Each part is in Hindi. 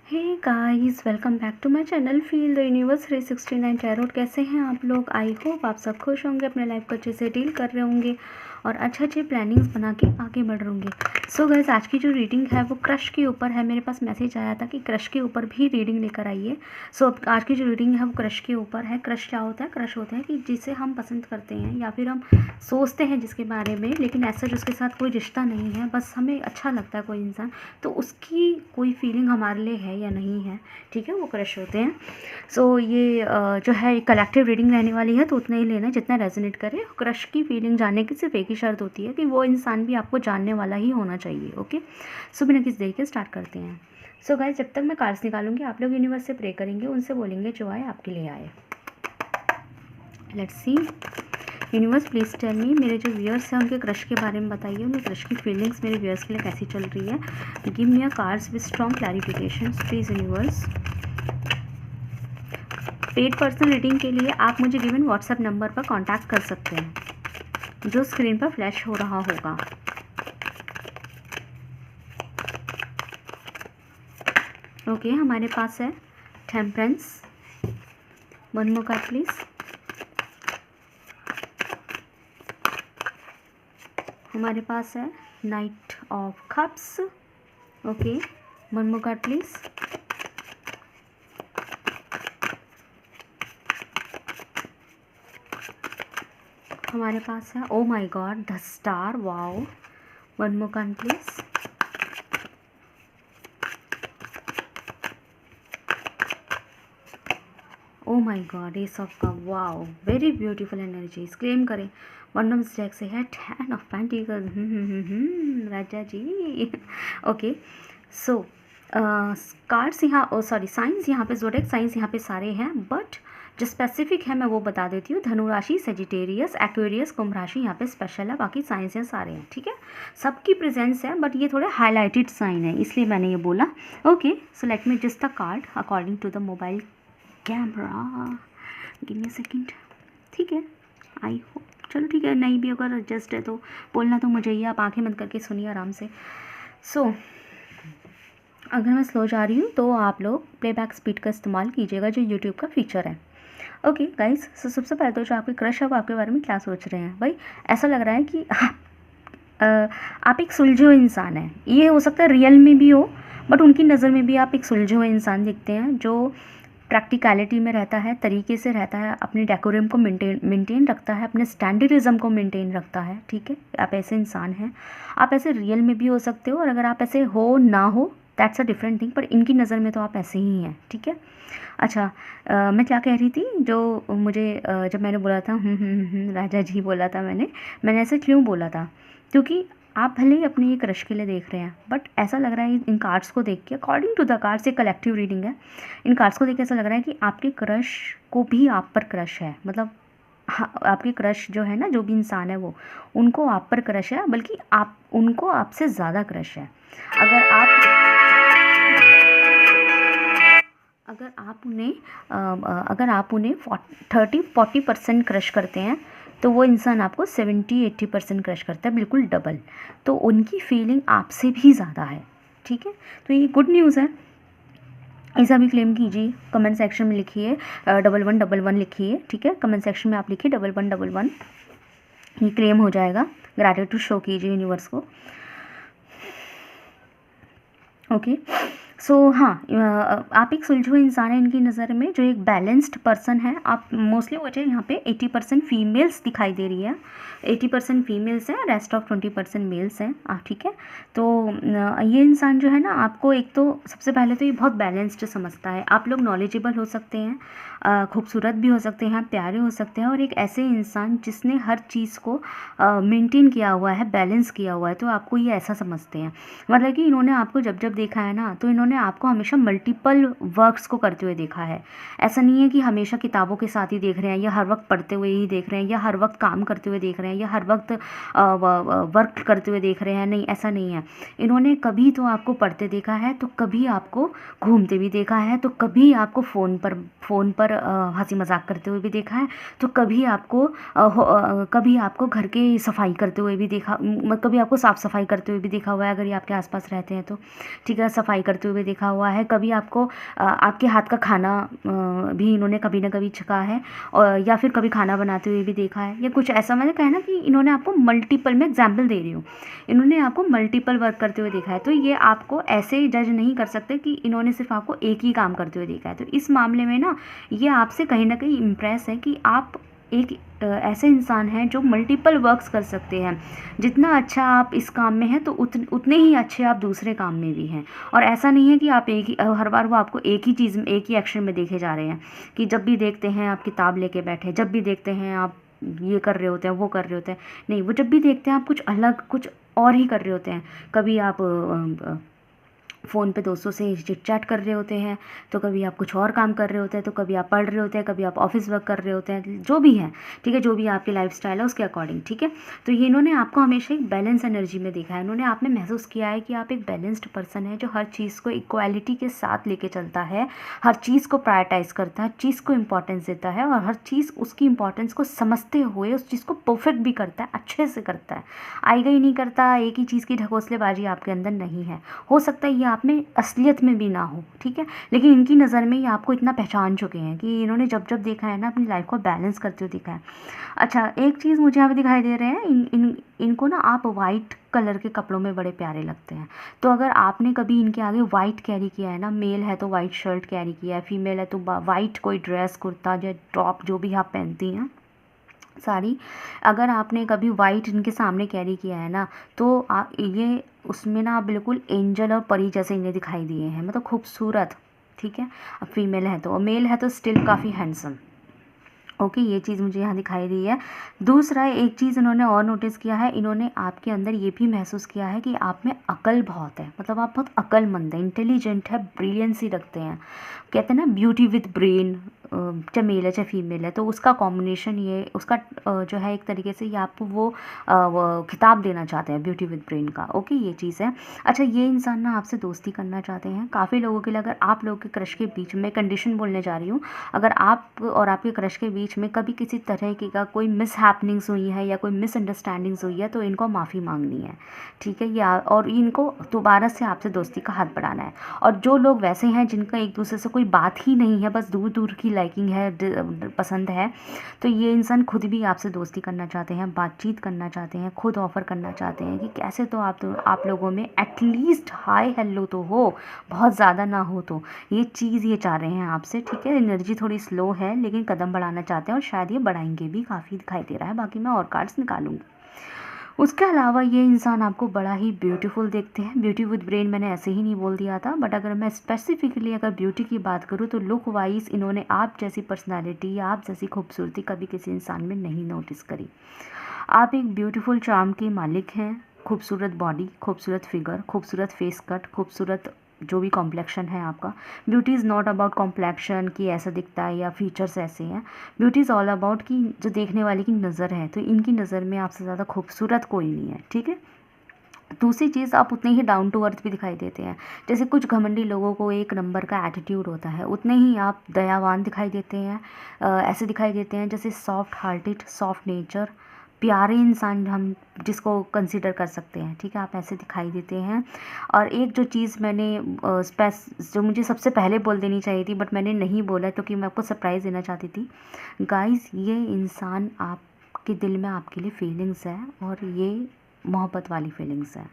Hey guys, welcome back to my channel feel the universe 369 tarot. कैसे हैं आप लोग? आई होप आप सब खुश होंगे, अपने लाइफ को अच्छे से डील कर रहे होंगे और अच्छे अच्छे प्लानिंग्स बना के आगे बढ़ रहे होंगे। सो गाइस, आज की जो रीडिंग है वो क्रश के ऊपर है। मेरे पास मैसेज आया था कि क्रश के ऊपर भी रीडिंग लेकर आइए। सो आज की जो रीडिंग है वो क्रश के ऊपर है। क्रश क्या होता है? क्रश होता है कि जिसे हम पसंद करते हैं या फिर हम सोचते हैं जिसके बारे में, लेकिन ऐसा जिसके साथ कोई रिश्ता नहीं है, बस हमें अच्छा लगता है कोई इंसान, तो उसकी कोई फीलिंग हमारे लिए है या नहीं है, ठीक है, वो क्रश होते हैं। सो ये जो है कलेक्टिव रीडिंग रहने वाली है, तो उतना ही लेना जितना रेजोनेट करे। क्रश की फीलिंग जानने की सिर्फ एक ही शर्त होती है कि वो इंसान भी आपको जानने वाला ही होना चाहिए। ओके, सो बिना किसी देरी के स्टार्ट करते हैं। सो गाइस, जब तक मैं कार्ड्स निकालूंगी आप लोग यूनिवर्स से प्रे करेंगे, उनसे बोलेंगे जो आए आपके लिए आए। Let's see universe, please tell me, मेरे जो व्यूअर्स हैं उनके क्रश के बारे में बताइए, उनके क्रश की फीलिंग्स मेरे व्यूअर्स के लिए कैसी चल रही है। Give me a cards with strong clarification please universe. Paid personal reading के लिए आप मुझे गिवन व्हाट्सएप नंबर पर कांटेक्ट कर सकते हैं जो स्क्रीन पर फ्लैश हो रहा होगा। ओके, हमारे पास है temperance. One more card please. हमारे पास है knight of cups. Okay, one more card please. हमारे पास है oh my god the star. Wow, one more card please. Oh my god ace of cup. Wow, very beautiful energies. Claim करें। वन ऑफ डेक से है 10 ऑफ पेंटिकल्स। राजा जी। ओके, सो कार्ड्स यहाँ, सॉरी साइंस यहाँ पे, ज़ोडिएक साइंस यहाँ पे सारे हैं, बट जो स्पेसिफिक है मैं वो बता देती हूँ। धनुराशि, सेजिटेरियस, एक्वेरियस, कुंभ राशि यहाँ पे स्पेशल है, बाकी साइंस यहाँ सारे हैं, ठीक है। सबकी प्रेजेंस है, बट ये थोड़े हाईलाइटेड साइन है, इसलिए मैंने ये बोला। Okay, so let me just the card according to the mobile camera. Give me a second, ठीक है। आई होप, चलो ठीक है, नहीं भी अगर एडजस्ट है तो बोलना तो मुझे ही, आप आंखें बंद करके सुनिए आराम से। सो अगर मैं स्लो जा रही हूँ तो आप लोग प्लेबैक स्पीड का इस्तेमाल कीजिएगा, जो यूट्यूब का फीचर है। ओके गाइस, सो सबसे पहले तो जो आपके क्रश है वो आपके बारे में क्या सोच रहे हैं। भाई ऐसा लग रहा है कि आप एक सुलझे हुए इंसान हैं। ये हो सकता है रियल में भी हो, बट उनकी नज़र में भी आप एक सुलझे हुए इंसान दिखते हैं, जो प्रैक्टिकलिटी में रहता है, तरीके से रहता है, अपने डेकोरम को मेंटेन रखता है, अपने स्टैंडर्डिज्म को मेंटेन रखता है, ठीक है। आप ऐसे इंसान हैं। आप ऐसे रियल में भी हो सकते हो, और अगर आप ऐसे हो ना हो दैट्स अ डिफरेंट थिंग, पर इनकी नज़र में तो आप ऐसे ही हैं, ठीक है। अच्छा, मैं क्या कह रही थी, जो मुझे जब मैंने बोला था राजा जी बोला था, मैंने ऐसे क्यों बोला था, क्योंकि आप भले ही अपनी एक क्रश के लिए देख रहे हैं, बट ऐसा लग रहा है इन कार्ड्स को देख के, अकॉर्डिंग टू द कार्ड्स, एक कलेक्टिव रीडिंग है, इन कार्ड्स को देख के ऐसा लग रहा है कि आपके क्रश को भी आप पर क्रश है। मतलब हाँ, आपके क्रश जो है ना, जो भी इंसान है वो, उनको आप पर क्रश है, बल्कि आप उनको आपसे ज़्यादा क्रश है। अगर आप अगर आप उन्हें 30-40% क्रश करते हैं, तो वो इंसान आपको 70-80% क्रश करता है, बिल्कुल डबल। तो उनकी फीलिंग आपसे भी ज़्यादा है, ठीक है। तो ये गुड न्यूज़ है, ऐसा भी क्लेम कीजिए। कमेंट सेक्शन में लिखिए 1111 लिखिए, ठीक है। कमेंट सेक्शन में आप लिखिए 1111, ये क्लेम हो जाएगा। ग्रैटिट्यूड शो कीजिए यूनिवर्स को। ओके, सो हाँ, आप एक सुलझे हुए इंसान है इनकी नज़र में, जो एक बैलेंस्ड पर्सन है। आप मोस्टली मुझे यहाँ पे 80% फीमेल्स दिखाई दे रही है, 80% फीमेल्स हैं, रेस्ट ऑफ 20% मेल्स हैं, ठीक है। तो ये इंसान जो है ना, आपको एक तो सबसे पहले तो ये बहुत बैलेंस्ड समझता है। आप लोग नॉलेजेबल हो सकते हैं, खूबसूरत भी हो सकते हैं, प्यारे हो सकते हैं, और एक ऐसे इंसान जिसने हर चीज़ को मेंटेन किया हुआ है, बैलेंस किया हुआ है, तो आपको ये ऐसा समझते हैं। मतलब कि इन्होंने आपको जब जब देखा है ना, तो इन्होंने आपको हमेशा मल्टीपल वर्क्स को करते हुए देखा है। ऐसा नहीं है कि हमेशा किताबों के साथ ही देख रहे हैं, या हर वक्त पढ़ते हुए ही देख रहे हैं, या हर वक्त काम करते हुए देख रहे हैं, या हर वक्त वर्क करते हुए देख रहे हैं। नहीं, ऐसा नहीं है। इन्होंने कभी तो आपको पढ़ते देखा है, तो कभी आपको घूमते भी देखा है, तो कभी आपको फ़ोन पर हंसी मजाक करते हुए भी देखा है, तो कभी आपको घर के सफाई करते हुए भी देखा, कभी आपको साफ़ सफाई करते हुए भी देखा हुआ है, अगर ये आपके आसपास रहते हैं तो, ठीक है, सफाई करते हुए देखा हुआ है। कभी आपको आपके हाथ का खाना भी इन्होंने कभी ना कभी छका है, और या फिर कभी खाना बनाते हुए भी देखा है, या कुछ ऐसा। मैंने कहा है ना कि इन्होंने आपको मल्टीपल, में एग्जाम्पल दे रही हूँ, इन्होंने आपको मल्टीपल वर्क करते हुए देखा है, तो ये आपको ऐसे जज नहीं कर सकते कि इन्होंने सिर्फ आपको एक ही काम करते हुए देखा है। तो इस मामले में ना ये आपसे कहीं ना कहीं इम्प्रेस है कि आप एक ऐसे इंसान हैं जो मल्टीपल वर्क्स कर सकते हैं। जितना अच्छा आप इस काम में हैं तो उतने ही अच्छे आप दूसरे काम में भी हैं। और ऐसा नहीं है कि आप एक ही हर बार वो आपको एक ही चीज़ में, एक ही एक्शन में देखे जा रहे हैं, कि जब भी देखते हैं आप किताब लेके बैठे, जब भी देखते हैं आप ये कर रहे होते हैं, वो कर रहे होते हैं। नहीं, वो जब भी देखते हैं आप कुछ अलग, कुछ और ही कर रहे होते हैं। कभी आप फ़ोन पे दोस्तों से चिट चैट कर रहे होते हैं, तो कभी आप कुछ और काम कर रहे होते हैं, तो कभी आप पढ़ रहे होते हैं, कभी आप ऑफिस वर्क कर रहे होते हैं, जो भी है, ठीक है, जो भी आपकी लाइफस्टाइल है उसके अकॉर्डिंग, ठीक है। तो ये इन्होंने आपको हमेशा एक बैलेंस एनर्जी में देखा है, इन्होंने आप में महसूस किया है कि आप एक बैलेंस्ड पर्सन है, जो हर चीज़ को इक्वालिटी के साथ लेके चलता है, हर चीज़ को प्रायोरिटाइज करता है, हर चीज़ को इंपॉर्टेंस देता है, और हर चीज़ उसकी इंपॉर्टेंस को समझते हुए उस चीज़ को परफेक्ट भी करता है, अच्छे से करता है, आई गई नहीं करता। एक ही चीज़ की ढकोसलेबाजी आपके अंदर नहीं है। हो सकता है ये आप में असलियत में भी ना हो, ठीक है, लेकिन इनकी नज़र में ये आपको इतना पहचान चुके हैं कि इन्होंने जब जब देखा है ना, अपनी लाइफ को बैलेंस करते हुए देखा है। अच्छा, एक चीज़ मुझे यहाँ पे दिखाई दे रहे हैं, इनको ना आप वाइट कलर के कपड़ों में बड़े प्यारे लगते हैं। तो अगर आपने कभी इनके आगे वाइट कैरी किया है ना, मेल है तो वाइट शर्ट कैरी किया है, फीमेल है तो वाइट कोई ड्रेस, कुर्ता या टॉप, जो भी आप पहनती हैं, साड़ी, अगर आपने कभी वाइट इनके सामने कैरी किया है ना, तो ये उसमें ना आप बिल्कुल एंजल और परी जैसे इन्हें दिखाई दिए हैं, मतलब खूबसूरत, ठीक है। अब फीमेल है तो, और मेल है तो स्टिल काफ़ी हैंडसम। ओके, ये चीज़ मुझे यहाँ दिखाई दी है। दूसरा, एक चीज़ इन्होंने और नोटिस किया है, इन्होंने आपके अंदर ये भी महसूस किया है कि आप में अकल बहुत है, मतलब आप बहुत अक्लमंद है, इंटेलिजेंट है, ब्रिलियंसी रखते हैं। कहते हैं ना ब्यूटी विद ब्रेन, चाहे मेल है चाहे फीमेल है, तो उसका कॉम्बिनेशन, ये उसका जो है एक तरीके से ये आपको वो खिताब देना चाहते हैं, ब्यूटी विद ब्रेन का। ओके, ये चीज़ है। अच्छा, ये इंसान ना आपसे दोस्ती करना चाहते हैं काफ़ी लोगों के लिए। अगर आप लोगों के क्रश के बीच में, कंडीशन बोलने जा रही हूँ, अगर आप और आपके क्रश के बीच में कभी किसी तरह की का कोई मिस हैपनिंग्स हुई है या कोई मिसअंडरस्टैंडिंग्स हुई है, तो इनको माफ़ी मांगनी है, ठीक है, या और इनको दोबारा से आपसे दोस्ती का हाथ बढ़ाना है। और जो लोग वैसे हैं जिनका एक दूसरे से कोई बात ही नहीं है, बस दूर दूर की लाइकिंग है, पसंद है, तो ये इंसान खुद भी आपसे दोस्ती करना चाहते हैं, बातचीत करना चाहते हैं, खुद ऑफ़र करना चाहते हैं कि कैसे तो आप लोगों में एटलीस्ट हाय हेलो तो हो, बहुत ज़्यादा ना हो। तो ये चीज़ ये चाह रहे हैं आपसे, ठीक है। एनर्जी थोड़ी स्लो है, लेकिन कदम बढ़ाना चाहते हैं, और शायद ये बढ़ाएंगे भी, काफ़ी दिखाई दे रहा है। बाकी मैं और कार्ड्स निकालूंगी। उसके अलावा ये इंसान आपको बड़ा ही ब्यूटीफुल देखते हैं। ब्यूटी विद ब्रेन मैंने ऐसे ही नहीं बोल दिया था, बट अगर मैं स्पेसिफिकली अगर ब्यूटी की बात करूँ, तो लुक वाइज इन्होंने आप जैसी पर्सनालिटी या आप जैसी खूबसूरती कभी किसी इंसान में नहीं नोटिस करी। आप एक ब्यूटीफुल चार्म के मालिक हैं। खूबसूरत बॉडी, खूबसूरत फिगर, खूबसूरत फेस कट, खूबसूरत जो भी कॉम्प्लेक्शन है आपका। Beauty is not about complexion कि ऐसा दिखता है या फीचर्स ऐसे हैं। ब्यूटी इज़ ऑल अबाउट कि जो देखने वाले की नज़र है, तो इनकी नज़र में आपसे ज़्यादा खूबसूरत कोई नहीं है, ठीक है। दूसरी चीज़, आप उतने ही डाउन टू अर्थ भी दिखाई देते हैं। जैसे कुछ घमंडी लोगों को एक नंबर का एटीट्यूड होता है, उतने ही आप दयावान दिखाई देते हैं। ऐसे दिखाई देते हैं जैसे सॉफ्ट हार्टेड, सॉफ्ट नेचर, प्यारे इंसान हम जिसको कंसीडर कर सकते हैं, ठीक है, आप ऐसे दिखाई देते हैं। और एक जो चीज़ मैंने जो मुझे सबसे पहले बोल देनी चाहिए थी, बट मैंने नहीं बोला क्योंकि मैं आपको सरप्राइज़ देना चाहती थी। गाइस, ये इंसान आपके दिल में आपके लिए फीलिंग्स है, और ये मोहब्बत वाली फीलिंग्स है,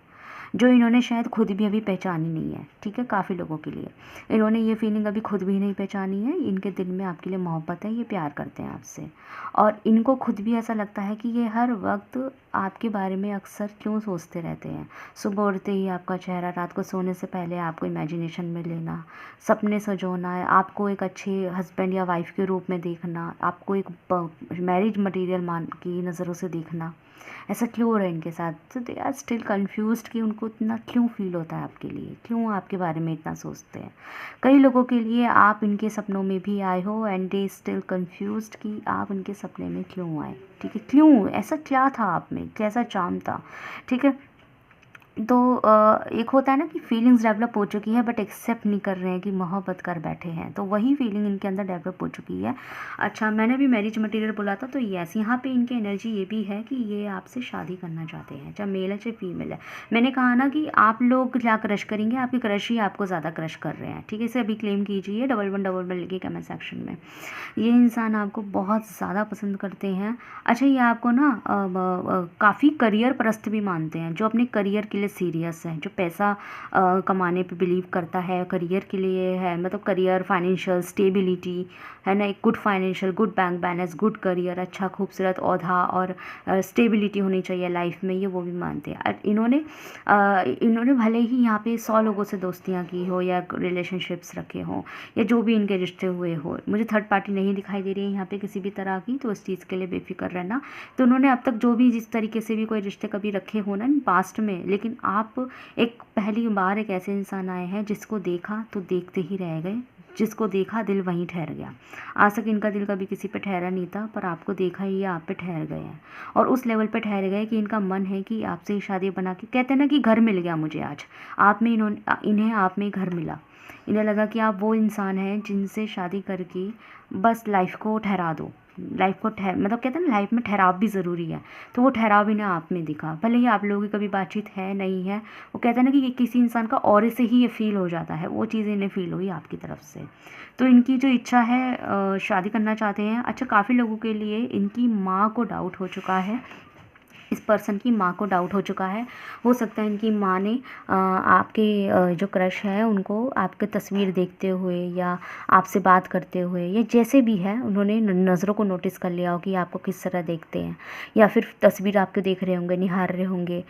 जो इन्होंने शायद खुद भी अभी पहचानी नहीं है, ठीक है। काफ़ी लोगों के लिए इन्होंने ये फीलिंग अभी खुद भी नहीं पहचानी है। इनके दिल में आपके लिए मोहब्बत है, ये प्यार करते हैं आपसे, और इनको खुद भी ऐसा लगता है कि ये हर वक्त आपके बारे में अक्सर क्यों सोचते रहते हैं। सुबह उठते ही आपका चेहरा, रात को सोने से पहले आपको इमेजिनेशन में लेना, सपने सजोना है, आपको एक अच्छे हस्बैंड या वाइफ के रूप में देखना, आपको एक मैरिज मटेरियल मान की नज़रों से देखना। ऐसा क्यों हो रहा है इनके साथ? तो दे आर स्टिल कन्फ्यूज्ड कि उनको इतना क्यों फील होता है आपके लिए, क्यों आपके बारे में इतना सोचते हैं। कई लोगों के लिए आप इनके सपनों में भी आए हो, एंड दे स्टिल कन्फ्यूज्ड कि आप इनके सपने में क्यों आए, ठीक है, क्यों, ऐसा क्या था आप में, कैसा चार्म था, ठीक है। तो एक होता है ना कि फीलिंग्स डेवलप हो चुकी है बट एक्सेप्ट नहीं कर रहे हैं कि मोहब्बत कर बैठे हैं, तो वही फीलिंग इनके अंदर डेवलप हो चुकी है। अच्छा, मैंने भी मैरिज मटेरियल बोला था, तो यस यहाँ पे इनकी एनर्जी ये भी है कि ये आपसे शादी करना चाहते हैं, चाहे मेल है चाहे फीमेल है। मैंने कहा ना कि आप लोग क्या क्रश करेंगे, आपके क्रश ही आपको ज़्यादा क्रश कर रहे हैं, ठीक है। इसे अभी क्लेम कीजिए 1111 लिखिए कमेंट सेक्शन में। ये इंसान आपको बहुत ज़्यादा पसंद करते हैं। अच्छा, ये आपको ना काफ़ी करियर परस्त भी मानते हैं, जो अपने करियर के लिए सीरियस है, जो पैसा कमाने पे बिलीव करता है, करियर के लिए है, मतलब करियर, फाइनेंशियल स्टेबिलिटी है ना, एक good financial, good bank balance, good career, अच्छा खूबसूरत ओहदा और स्टेबिलिटी होनी चाहिए लाइफ में, ये वो भी मानते हैं। इन्होंने भले ही यहाँ पे 100 लोगों से दोस्तियाँ की हो या रिलेशनशिप्स रखे हों या जो भी इनके रिश्ते हुए हो, मुझे थर्ड पार्टी नहीं दिखाई दे रही है यहाँ पे किसी भी तरह की, तो इस चीज़ के लिए बेफिक्र रहना। तो उन्होंने अब तक जो भी जिस तरीके से भी कोई रिश्ते कभी रखे हो ना पास्ट में, लेकिन आप एक पहली बार एक ऐसे इंसान आए हैं जिसको देखा तो देखते ही रह गए, जिसको देखा दिल वहीं ठहर गया। आज तक इनका दिल कभी किसी पे ठहरा नहीं था, पर आपको देखा ही ये आप पे ठहर गए हैं, और उस लेवल पे ठहर गए कि इनका मन है कि आपसे ही शादी बना के, कहते हैं ना कि घर मिल गया मुझे आज, आप में इन्हें आप में ही घर मिला। इन्हें लगा कि आप वो इंसान हैं जिनसे शादी करके बस लाइफ को ठहरा दो, लाइफ को मतलब कहते हैं ना लाइफ में ठहराव भी ज़रूरी है, तो वो ठहराव इन्हें आप में दिखा। भले ही आप लोगों की कभी बातचीत है नहीं है, वो कहते हैं ना कि किसी इंसान का ऑरे से ही ये फील हो जाता है, वो चीज़ इन्हें फील हुई आपकी तरफ से। तो इनकी जो इच्छा है, शादी करना चाहते हैं। अच्छा, काफ़ी लोगों के लिए इनकी माँ को डाउट हो चुका है, इस पर्सन की माँ को डाउट हो चुका है। हो सकता है इनकी माँ ने आपके जो क्रश है उनको आपके तस्वीर देखते हुए या आपसे बात करते हुए या जैसे भी है, उन्होंने नज़रों को नोटिस कर लिया हो कि आपको किस तरह देखते हैं, या फिर तस्वीर आपके देख रहे होंगे, निहार रहे होंगे,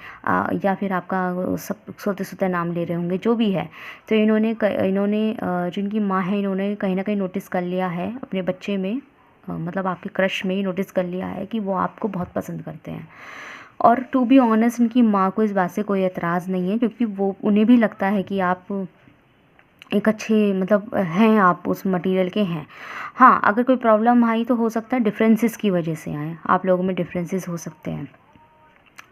या फिर आपका सब सोते सोते नाम ले रहे होंगे, जो भी है। तो इन्होंने जिनकी माँ है, इन्होंने कहीं ना कहीं नोटिस कर लिया है अपने बच्चे में, मतलब आपके क्रश में ही नोटिस कर लिया है कि वो आपको बहुत पसंद करते हैं। और टू बी ऑनेस्ट, उनकी माँ को इस बात से कोई एतराज़ नहीं है, क्योंकि वो उन्हें भी लगता है कि आप एक अच्छे मतलब हैं, आप उस मटेरियल के हैं। हाँ, अगर कोई प्रॉब्लम आई तो हो सकता है डिफरेंसेस की वजह से आए, आप लोगों में डिफरेंसेस हो सकते हैं,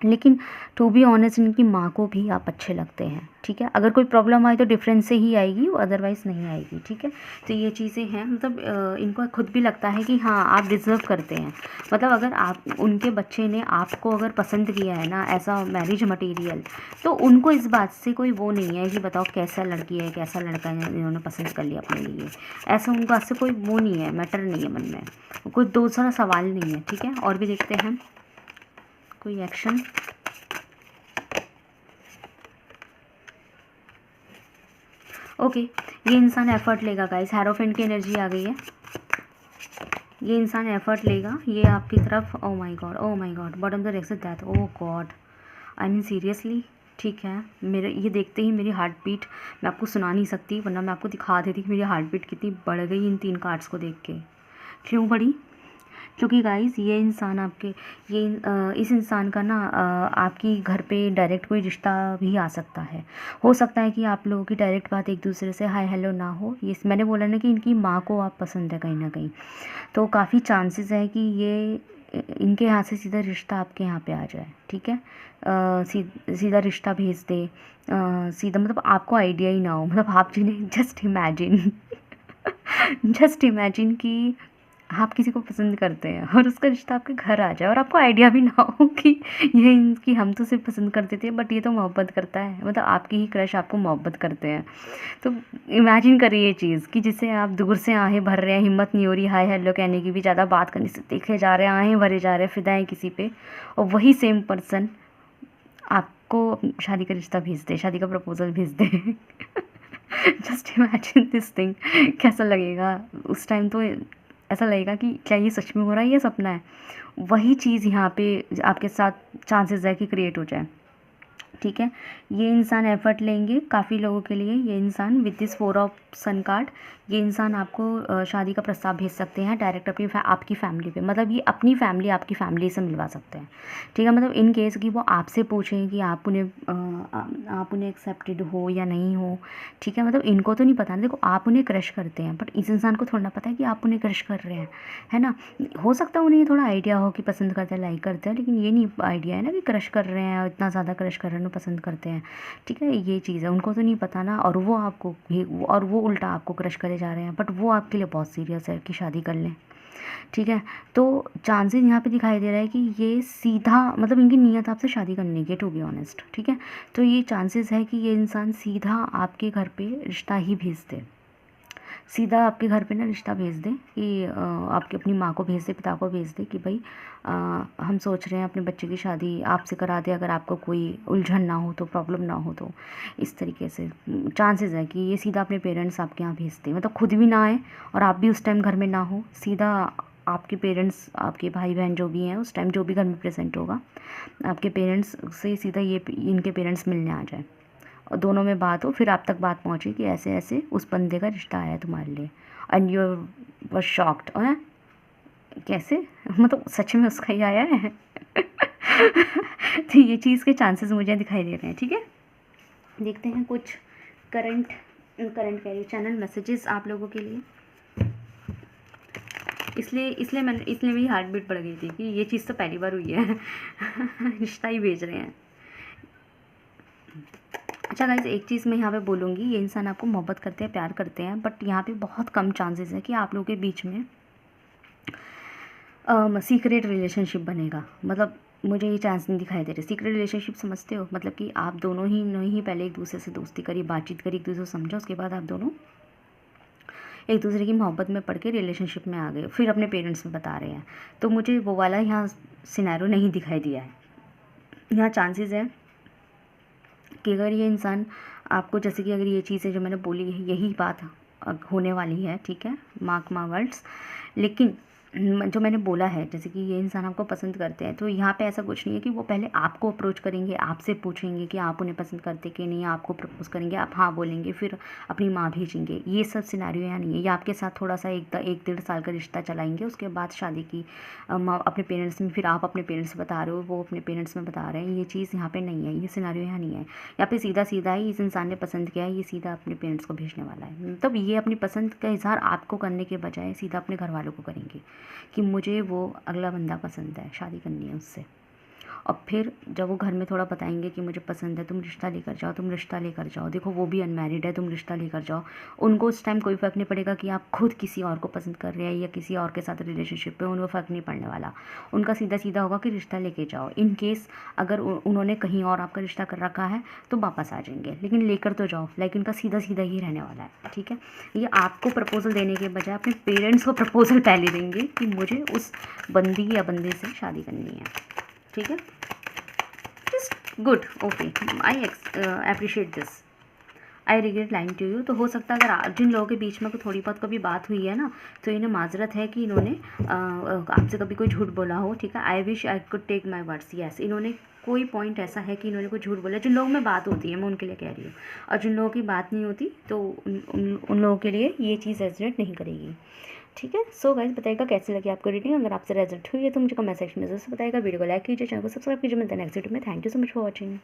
लेकिन टू बी ऑनेस्ट इनकी माँ को भी आप अच्छे लगते हैं, ठीक है। अगर कोई प्रॉब्लम आई तो डिफरेंस से ही आएगी, अदरवाइज़ नहीं आएगी, ठीक है। तो ये चीज़ें हैं, मतलब इनको खुद भी लगता है कि हाँ आप डिज़र्व करते हैं। मतलब अगर आप उनके बच्चे ने आपको अगर पसंद किया है ना ऐसा मैरिज मटेरियल, तो उनको इस बात से कोई वो नहीं है कि बताओ कैसा लड़की है कैसा लड़का है इन्होंने पसंद कर लिया अपने लिए, ऐसा उनके बात से कोई वो नहीं है, मैटर नहीं है मन में, कोई दूसरा सवाल नहीं है, ठीक है। और भी देखते हैं कोई एक्शन। ओके, ये इंसान एफर्ट लेगा गाइस, हेरोफेंट की एनर्जी आ गई है, ये इंसान एफर्ट लेगा, ये आपकी तरफ। Oh my god, bottom the deck that, oh god, I mean seriously, ठीक है। मेरे ये देखते ही मेरी हार्ट बीट, मैं आपको सुना नहीं सकती वरना मैं आपको दिखा देती कि मेरी हार्ट बीट कितनी बढ़ गई इन 3 कार्ड्स को देख के। क्यों बढ़ी? क्योंकि गाइस ये इंसान आपके इस इंसान का ना आपकी घर पे डायरेक्ट कोई रिश्ता भी आ सकता है। हो सकता है कि आप लोगों की डायरेक्ट बात एक दूसरे से हाय हेलो ना हो। ये मैंने बोला ना कि इनकी माँ को आप पसंद है कहीं ना कहीं, तो काफ़ी चांसेस है कि ये इनके यहाँ से सीधा रिश्ता आपके यहाँ पे आ जाए, ठीक है। सीधा रिश्ता भेज दे, सीधा, मतलब आपको आइडिया ही ना हो, मतलब आप जिन्हें जस्ट इमेजिन कि आप किसी को पसंद करते हैं और उसका रिश्ता आपके घर आ जाए और आपको आइडिया भी ना हो कि ये इनकी, हम तो सिर्फ पसंद करते थे बट ये तो मोहब्बत करता है, मतलब आपकी ही क्रश आपको मोहब्बत करते हैं। तो इमेजिन करिए ये चीज़ कि जिसे आप दूर से आहें भर रहे हैं, हिम्मत नहीं हो रही हाय हेलो कहने की भी, ज़्यादा बात करने से देखे जा रहे हैं, आहें भरे जा रहे हैं, फिदा हैं किसी पे, और वही सेम पर्सन आपको शादी का रिश्ता भेज दे, शादी का प्रपोजल भेज दे। जस्ट इमेजिन दिस थिंग, कैसा लगेगा उस टाइम? तो ऐसा लगेगा कि क्या ये सच में हो रहा है, ये सपना है। वही चीज़ यहाँ पे आपके साथ चांसेस है कि क्रिएट हो जाए, ठीक है। ये इंसान एफर्ट लेंगे काफ़ी लोगों के लिए। ये इंसान with this 4 of sun card, ये इंसान आपको शादी का प्रस्ताव भेज सकते हैं डायरेक्ट अपनी आपकी फैमिली पे, मतलब ये अपनी फैमिली आपकी फैमिली से मिलवा सकते हैं, ठीक है। मतलब इन केस कि वो आपसे पूछें कि आप उन्हें एक्सेप्टेड हो या नहीं हो, ठीक है। मतलब इनको तो नहीं पता ना, देखो आप उन्हें क्रश करते हैं बट इस इंसान को थोड़ा ना पता है कि आप उन्हें क्रश कर रहे हैं, है ना। हो सकता है उन्हें थोड़ा आइडिया हो कि पसंद करते हैं, लाइक करते हैं, लेकिन ये नहीं आइडिया है ना कि क्रश कर रहे हैं, इतना ज़्यादा क्रश कर रहे हैं, दोनों पसंद करते हैं, ठीक है, ये चीज़ है, उनको तो नहीं पता ना, और वो आपको और वो उल्टा आपको क्रश करे जा रहे हैं, बट वो आपके लिए बहुत सीरियस है कि शादी कर लें, ठीक है। तो चांसेस यहाँ पे दिखाई दे रहा है कि ये सीधा मतलब इनकी नीयत आपसे शादी करने की, टू बी ऑनेस्ट, ठीक है। तो ये चांसेस है कि ये इंसान सीधा आपके घर पे रिश्ता ही भेज दे, सीधा आपके घर पे ना रिश्ता भेज दें कि आपकी अपनी माँ को भेज दे, पिता को भेज दे कि भाई हम सोच रहे हैं अपने बच्चे की शादी आपसे करा दे, अगर आपको कोई उलझन ना हो तो, प्रॉब्लम ना हो तो, इस तरीके से चांसेस है कि ये सीधा अपने पेरेंट्स आपके यहाँ भेज दें, मतलब खुद भी ना आए और आप भी उस टाइम घर में ना हो, सीधा आपके पेरेंट्स, आपके भाई बहन जो भी हैं उस टाइम, जो भी घर में प्रेजेंट होगा, आपके पेरेंट्स से सीधा ये इनके पेरेंट्स मिलने आ जाए और दोनों में बात हो, फिर आप तक बात पहुँचे कि ऐसे ऐसे उस बंदे का रिश्ता आया है तुम्हारे लिए, एंड यू वर शॉक्ड, है कैसे, मतलब सच में उसका ही आया है। तो ये चीज़ के चांसेस मुझे दिखाई दे रहे हैं, ठीक है। देखते हैं कुछ करंट कैरियर चैनल मैसेजेस आप लोगों के लिए। इसलिए मेरी हार्ट बीट बढ़ गई थी कि ये चीज़ तो पहली बार हुई है। रिश्ता ही भेज रहे हैं। अच्छा गाइस, एक चीज़ मैं यहाँ पे बोलूँगी, ये इंसान आपको मोहब्बत करते हैं, प्यार करते हैं, बट यहाँ पे बहुत कम चांसेस है कि आप लोगों के बीच में सीक्रेट रिलेशनशिप बनेगा। मतलब मुझे ये चांस नहीं दिखाई दे रहे। सीक्रेट रिलेशनशिप समझते हो, मतलब कि आप दोनों ही नहीं पहले एक दूसरे से दोस्ती करी, बातचीत करी, एक दूसरे को समझा, उसके बाद आप दोनों एक दूसरे की मोहब्बत में पड़ के रिलेशनशिप में आ गए, फिर अपने पेरेंट्स में बता रहे हैं। तो मुझे वो वाला यहाँ सिनेरियो नहीं दिखाई दिया है। यहाँ चांसेस है कि अगर ये इंसान आपको, जैसे कि अगर ये चीज़ें जो मैंने बोली है यही बात होने वाली है, ठीक है, मार्क माय वर्ड्स, लेकिन जो मैंने बोला है जैसे कि ये इंसान आपको पसंद करते हैं, तो यहाँ पे ऐसा कुछ नहीं है कि वो पहले आपको अप्रोच करेंगे, आपसे पूछेंगे कि आप उन्हें पसंद करते कि नहीं, आपको प्रपोज करेंगे, आप हाँ बोलेंगे, फिर अपनी माँ भेजेंगे। ये सब सिनेरियो यहाँ नहीं है। ये आपके साथ थोड़ा सा एक 1-1.5 साल का रिश्ता चलाएंगे, उसके बाद शादी की अपने पेरेंट्स में, फिर आप अपने पेरेंट्स से बता रहे हो, वो अपने पेरेंट्स में बता रहे हैं। ये चीज़ यहाँ पर नहीं है, ये सिनेरियो यहाँ नहीं है। यहाँ पे सीधा सीधा ही इस इंसान ने पसंद किया है, ये सीधा अपने पेरेंट्स को भेजने वाला है। मतलब ये अपनी पसंद का इजहार आपको करने के बजाय सीधा अपने घर वालों को करेंगे कि मुझे वो अगला बंदा पसंद है, शादी करनी है उससे। और फिर जब वो घर में थोड़ा बताएंगे कि मुझे पसंद है, तुम रिश्ता लेकर जाओ, तुम रिश्ता लेकर जाओ, देखो वो भी अनमैरिड है, तुम रिश्ता लेकर जाओ। उनको उस टाइम कोई फ़र्क नहीं पड़ेगा कि आप खुद किसी और को पसंद कर रहे हैं या किसी और के साथ रिलेशनशिप पे, उनको फ़र्क नहीं पड़ने वाला। उनका सीधा सीधा होगा कि रिश्ता लेके जाओ। इन केस अगर उन्होंने कहीं और आपका रिश्ता कर रखा है तो वापस आ जाएंगे, लेकिन लेकर तो जाओ। लेकिन उनका सीधा सीधा ही रहने वाला है, ठीक है। ये आपको प्रपोजल देने के बजाय अपने पेरेंट्स को प्रपोजल पहले देंगे कि मुझे उस बंदी या बंदे से शादी करनी है, ठीक है। Good, okay, I appreciate this, I regret lying to you. तो हो सकता है अगर जिन लोगों के बीच में थोड़ी बहुत कभी बात हुई है ना, तो इन्हें माजरत है कि इन्होंने आपसे कभी कोई झूठ बोला हो, ठीक है। I wish I could take my words, yes, इन्होंने कोई पॉइंट ऐसा है कि इन्होंने कोई झूठ बोला। जिन लोगों में बात होती है मैं उनके लिए कह रही हूँ, और जिन लोगों की बात नहीं होती तो उन लोगों के लिए ये चीज़ रेजोनेट नहीं करेगी, ठीक है। सो गाइस, बताइएगा कैसी लगी आपको रीडिंग। अगर आपसे रेजोनेट हुई है तो मुझे कमेंट सेक्शन में जरूर बताइएगा। वीडियो को लाइक कीजिए, चैनल को सब्सक्राइब कीजिए। मिलते हैं नेक्स्ट वीडियो में। Thank you so much for watching.